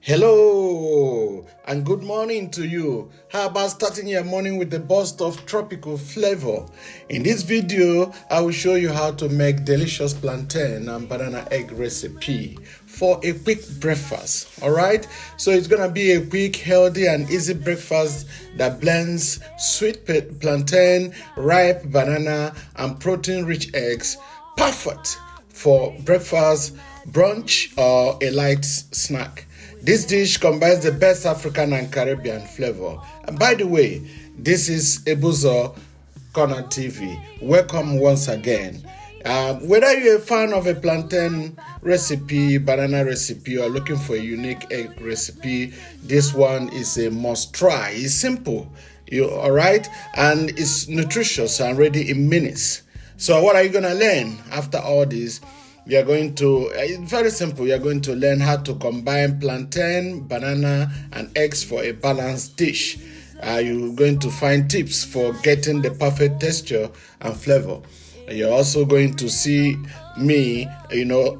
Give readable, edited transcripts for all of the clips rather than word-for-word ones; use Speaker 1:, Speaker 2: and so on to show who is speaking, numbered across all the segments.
Speaker 1: Hello and good morning to you. How about starting your morning with a burst of tropical flavor? In this video, I will show you how to make delicious plantain and banana egg recipe for a quick breakfast. All right, so it's gonna be a quick, healthy, and easy breakfast that blends sweet plantain, ripe banana, and protein-rich eggs. Perfect for breakfast, brunch, or a light snack. This dish combines the best African and Caribbean flavor. And by the way, this is Ebuzo Corner TV. Welcome once again. Whether you're a fan of a plantain recipe, banana recipe, or looking for a unique egg recipe, this one is a must try. It's simple, all right? And it's nutritious and ready in minutes. So what are you going to learn after all this? We are going to, it's very simple, we are going to learn how to combine plantain, banana, and eggs for a balanced dish. You're going to find tips for getting the perfect texture and flavor. You're also going to see me,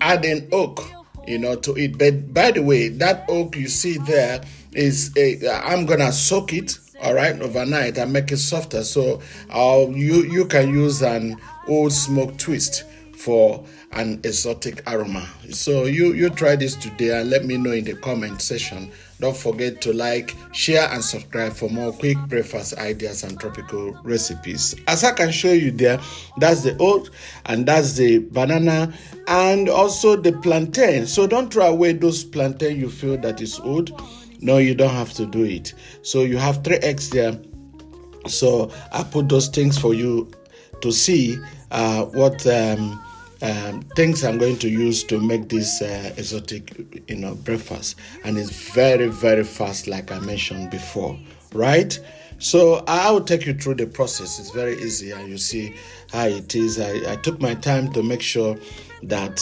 Speaker 1: adding oak, to it. But by the way, that oak you see there is, I'm going to soak it, all right, overnight and make it softer. So you can use an old smoke twist for an exotic aroma. So you try this today and let me know in the comment section. Don't forget to like, share, and subscribe for more quick breakfast ideas and tropical recipes. As I can show you there, that's the oat and that's the banana and also the plantain. So don't throw away those plantain you feel that is old. No, you don't have to do it. So you have 3 eggs there. So I put those things for you to see what things I'm going to use to make this exotic, breakfast. And it's very, very fast, like I mentioned before, right? So I will take you through the process. It's very easy, and you see how it is. I took my time to make sure that,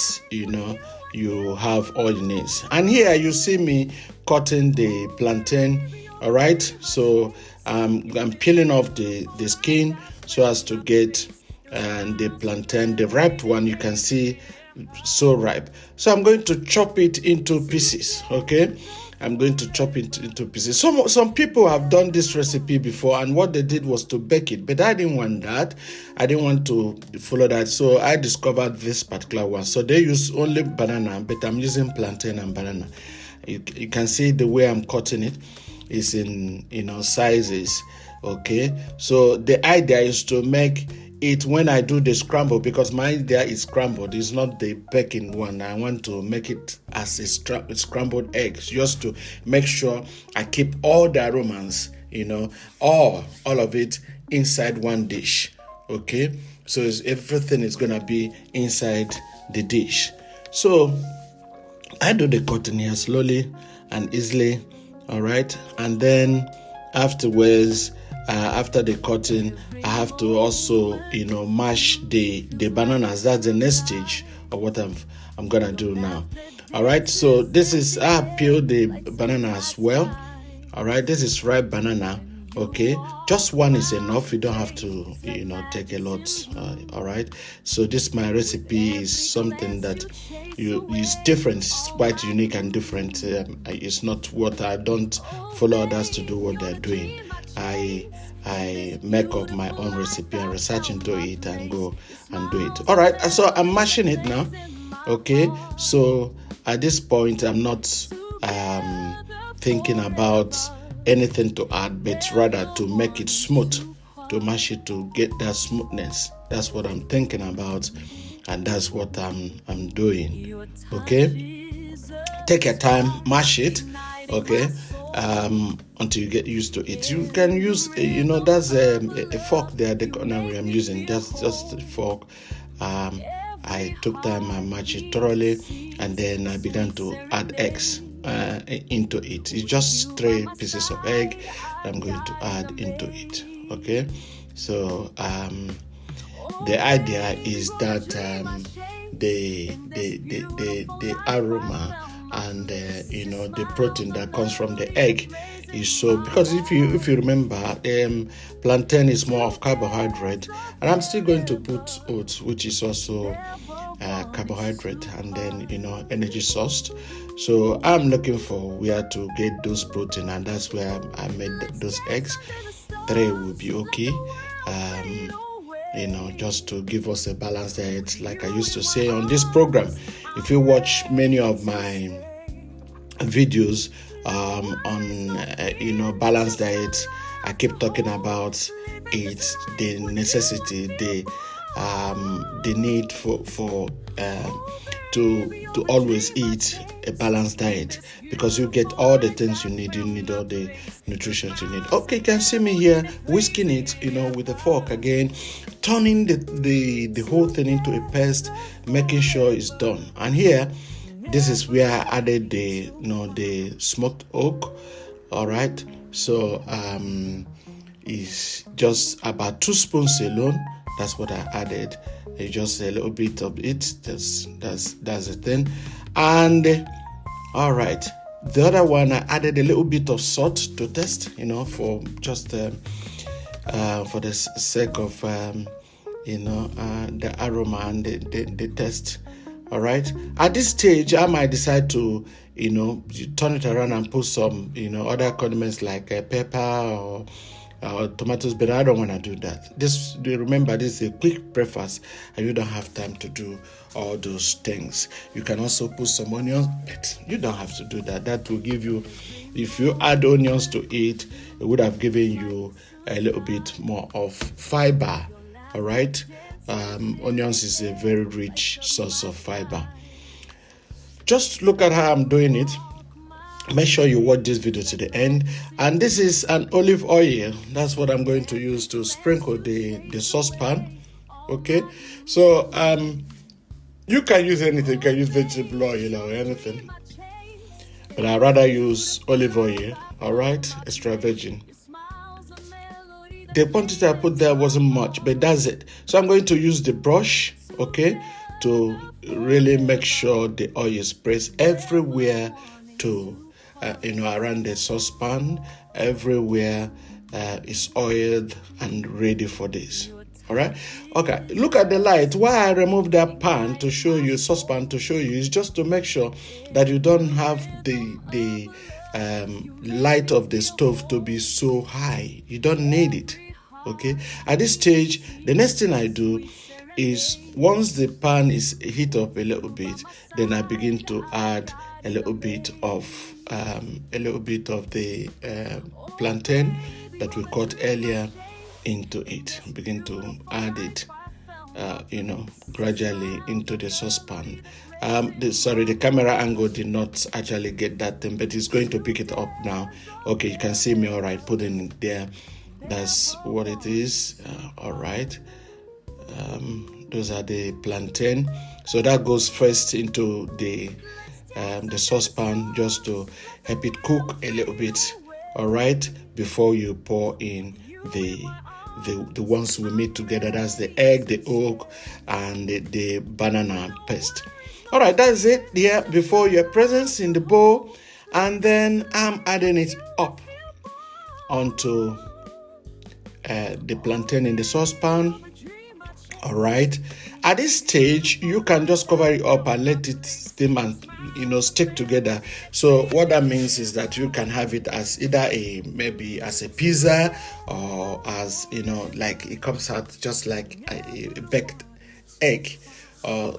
Speaker 1: you have all you need. And here you see me cutting the plantain, all right? So I'm peeling off the skin so as to get the plantain, the ripe one, you can see so ripe. So I'm going to chop it into pieces, okay? I'm going to chop it into pieces. Some people have done this recipe before, and what they did was to bake it, but I didn't want that. I didn't want to follow that, so I discovered this particular one. So they use only banana, but I'm using plantain and banana. You can see the way I'm cutting it is in sizes, okay? So the idea is to make it when I do the scramble, because my idea is scrambled, it's not the baking one. I want to make it as a scrambled eggs, just to make sure I keep all the aromas, all of it inside one dish, okay? So everything is gonna be inside the dish. So I do the cutting here slowly and easily, all right? And then afterwards, after the cutting, I have to also, mash the bananas. That's the next stage of what I'm gonna do now. All right. So this is, I peeled the banana as well. All right. This is ripe banana. Okay. Just one is enough. You don't have to, take a lot. All right. So this my recipe is something that is different. It's quite unique and different. It's not what I don't follow others to do what they're doing. I make up my own recipe and research into it and go and do it. All right, so I'm mashing it now. Okay, so at this point, I'm not thinking about anything to add, but rather to make it smooth, to mash it to get that smoothness. That's what I'm thinking about, and that's what I'm doing. Okay, take your time, mash it. Okay. Until you get used to it. You can use, that's a fork there, the corner I'm using. That's just a fork. I took time and mashed it thoroughly, and then I began to add eggs into it. It's just 3 pieces of egg I'm going to add into it. Okay, so the idea is that the aroma and the protein that comes from the egg is so, because if you remember, plantain is more of carbohydrate, and I'm still going to put oats, which is also carbohydrate, and then energy source. So I'm looking for where to get those protein, and that's where I made those eggs. 3 will be okay. Just to give us a balanced diet. Like I used to say on this program, if you watch many of my videos on balanced diet, I keep talking about it, the necessity, the need for to always eat a balanced diet, because you get all the things you need all the nutrition you need. Okay, you can see me here whisking it with a fork again, turning the whole thing into a paste, making sure it's done. And here, this is where I added the smoked oak. All right, so it's just about 2 spoons alone. That's what I added. It's just a little bit of it. That's the thing. And all right, the other one, I added a little bit of salt to taste, for just for the sake of the aroma and the taste. All right. At this stage, I might decide to turn it around and put some other condiments like pepper or tomatoes, but I don't want to do that. Remember, this is a quick breakfast and you don't have time to do all those things. You can also put some onions, but you don't have to do that. That will give you, if you add onions to it, it would have given you a little bit more of fiber. All right. Onions is a very rich source of fiber. Just look at how I'm doing it. Make sure you watch this video to the end. And this is an olive oil. That's what I'm going to use to sprinkle the saucepan. Okay, so you can use anything. You can use vegetable oil or anything, but I'd rather use olive oil. All right, extra virgin. The quantity I put there wasn't much, but that's it. So I'm going to use the brush, okay, to really make sure the oil is pressed everywhere to around the saucepan, everywhere is oiled and ready for this. All right. Okay. Look at the light. Why I removed that saucepan to show you is just to make sure that you don't have the light of the stove to be so high. You don't need it. Okay. At this stage, the next thing I do is, once the pan is heat up a little bit, then I begin to add a little bit of the plantain that we cut earlier into it. Begin to add it, gradually into the saucepan. The camera angle did not actually get that thing, but it's going to pick it up now. Okay, you can see me all right, putting it there. That's what it is. All right. Those are the plantain. So that goes first into the saucepan just to help it cook a little bit. All right, before you pour in the ones we made together. That's the egg, the oak, and the banana paste. All right, that's it there before your presence in the bowl, and then I'm adding it up onto the plantain in the saucepan. All right, at this stage you can just cover it up and let it steam and stick together. So what that means is that you can have it as either maybe as a pizza, or as like it comes out just like a baked egg, or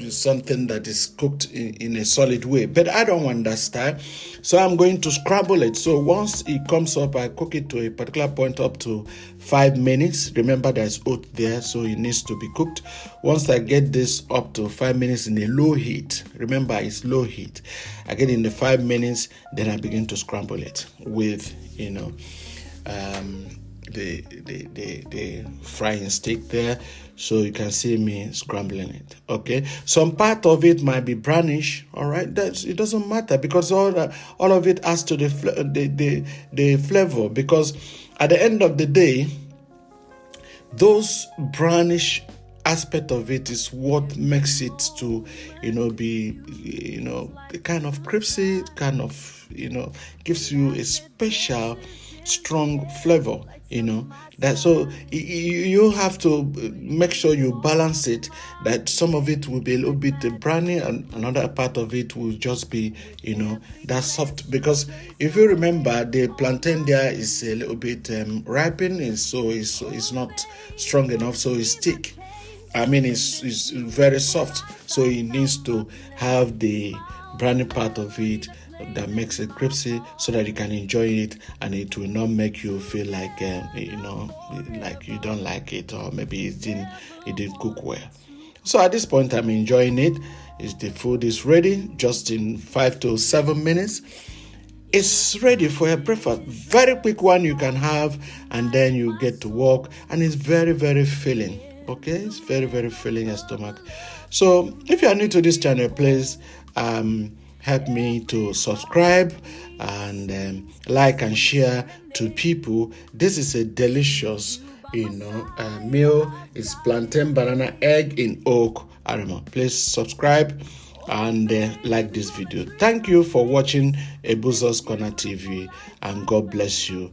Speaker 1: something that is cooked in a solid way. But I don't want that style, so I'm going to scramble it. So once it comes up, I cook it to a particular point up to 5 minutes. Remember, there's oat there, so it needs to be cooked. Once I get this up to 5 minutes in a low heat, remember it's low heat, I get in the 5 minutes, then I begin to scramble it with the frying stick there. So you can see me scrambling it. Okay, some part of it might be brownish. All right, it doesn't matter, because all of it adds to the flavor. Because at the end of the day, those brownish aspect of it is what makes it to be kind of crispy, kind of gives you a special strong flavor, that. So you have to make sure you balance it, that some of it will be a little bit brownie and another part of it will just be that soft, because if you remember, the plantain there is a little bit ripened, so it's not strong enough, so it's thick. I mean, it's very soft, so it needs to have the brownie part of it that makes it crispy, so that you can enjoy it and it will not make you feel like like you don't like it, or maybe it didn't cook well. So at this point, I'm enjoying it. The food is ready, just in 5 to 7 minutes. It's ready for a breakfast. Very quick one you can have, and then you get to work, and it's very, very filling. Okay, it's very, very filling your stomach. So if you are new to this channel, please help me to subscribe and like and share to people. This is a delicious meal. It's plantain banana egg in oak aroma. Please subscribe and like this video. Thank you for watching Ebuzo's Corner TV, and God bless you.